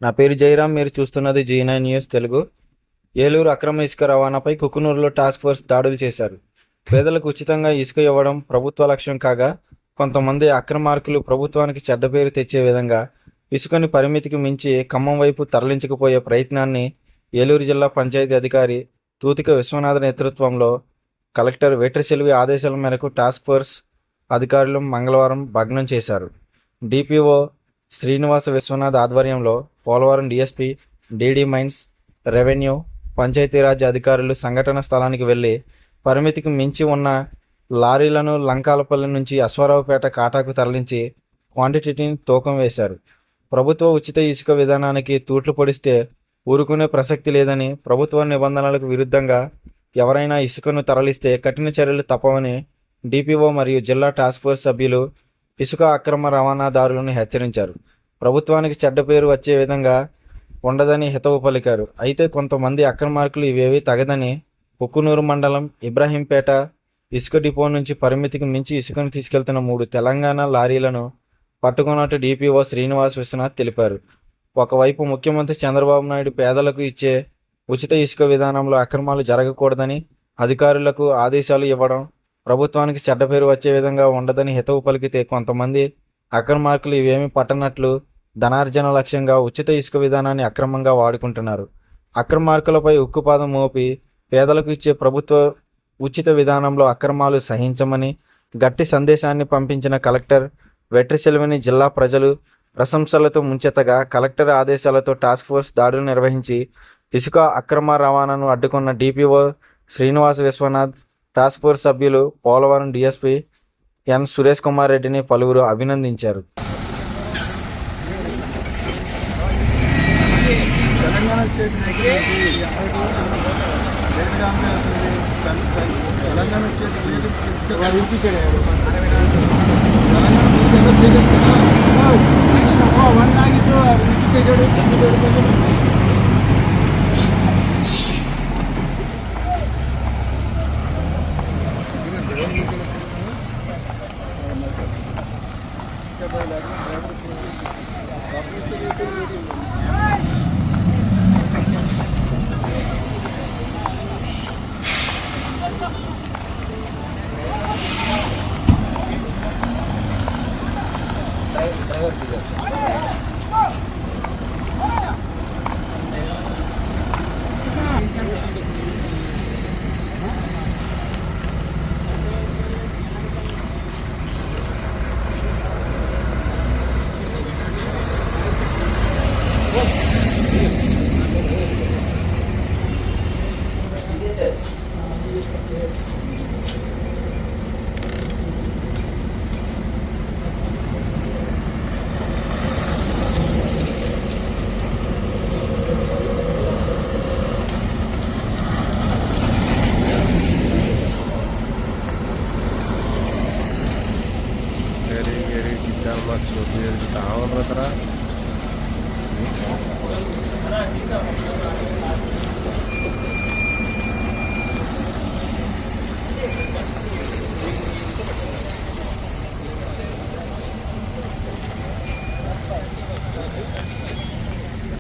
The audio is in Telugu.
నా పేరు జయరాం. మీరు చూస్తున్నది G9 న్యూస్ తెలుగు. ఏలూరు అక్రమ ఇసుక రవాణాపై కుకునూరులో టాస్క్ ఫోర్స్ దాడులు చేశారు. పేదలకు ఉచితంగా ఇసుక ఇవ్వడం ప్రభుత్వ లక్ష్యం కాగా, కొంతమంది అక్రమార్కులు ప్రభుత్వానికి చెడ్డ పేరు తెచ్చే విధంగా ఇసుకని పరిమితికి మించి ఖమ్మం వైపు తరలించకపోయే ప్రయత్నాన్ని ఏలూరు జిల్లా పంచాయతీ అధికారి తూతిక విశ్వనాథ్ నేతృత్వంలో కలెక్టర్ వెట్రిసెల్వి ఆదేశాల మేరకు టాస్క్ ఫోర్స్ అధికారులు మంగళవారం భగ్నం చేశారు. డిపిఓ శ్రీనివాస విశ్వనాథ్ ఆధ్వర్యంలో Polavaram DSP, DD mines, revenue, Panchayati Raj అధికారులు సంఘటన స్థలానికి వెళ్లి పరిమితికి మించి ఉన్న లారీలను లంకాలపల్లి నుంచి అశ్వారావుపేట కాటాకు తరలించి క్వాంటిటీని తూకం వేశారు. ప్రభుత్వ ఉచిత ఇసుక విధానానికి తూట్లు పొడిస్తే ఊరుకునే ప్రసక్తి లేదని, ప్రభుత్వ నిబంధనలకు విరుద్ధంగా ఎవరైనా ఇసుకను తరలిస్తే కఠిన చర్యలు తప్పవని డిపిఓ మరియు జిల్లా టాస్క్ ఫోర్స్ సభ్యులు ఇసుక అక్రమ రవాణాదారులను హెచ్చరించారు. ప్రభుత్వానికి చెడ్డ పేరు వచ్చే విధంగా ఉండదని హితవు పలికారు. అయితే కొంతమంది అక్రమార్కులు ఇవేవీ తగదని కుక్కునూరు మండలం ఇబ్రాహీంపేట ఇసుక డిపో నుంచి పరిమితికి మించి ఇసుకను తీసుకెళ్తున్న 3 తెలంగాణ లారీలను పట్టుకున్నట్టు డిపిఓ శ్రీనివాస్ విశ్వనాథ్ తెలిపారు. ఒకవైపు ముఖ్యమంత్రి చంద్రబాబు నాయుడు పేదలకు ఇచ్చే ఉచిత ఇసుక విధానంలో అక్రమాలు జరగకూడదని అధికారులకు ఆదేశాలు ఇవ్వడం ప్రభుత్వానికి చెడ్డ పేరు వచ్చే విధంగా ఉండదని హితవు పలికితే, కొంతమంది అక్రమార్కులు ఇవేమీ పట్టనట్లు ధనార్జన లక్ష్యంగా ఉచిత ఇసుక విధానాన్ని అక్రమంగా వాడుకుంటున్నారు. అక్రమార్కులపై ఉక్కుపాదం మోపి పేదలకు ఇచ్చే ప్రభుత్వ ఉచిత విధానంలో అక్రమాలు సహించమని గట్టి సందేశాన్ని పంపించిన కలెక్టర్ వెట్రిసెల్విని జిల్లా ప్రజలు ప్రశంసలతో ముంచెత్తగా, కలెక్టర్ ఆదేశాలతో టాస్క్ ఫోర్స్ దాడులు నిర్వహించి ఇసుక అక్రమ రవాణాను అడ్డుకున్న DPO Srinivasa Viswanath, task force సభ్యులు, పోలవరం డిఎస్పి ఎన్ సురేష్ కుమార్ రెడ్డిని పలువురు అభినందించారు. Telangana state Tahu berapa?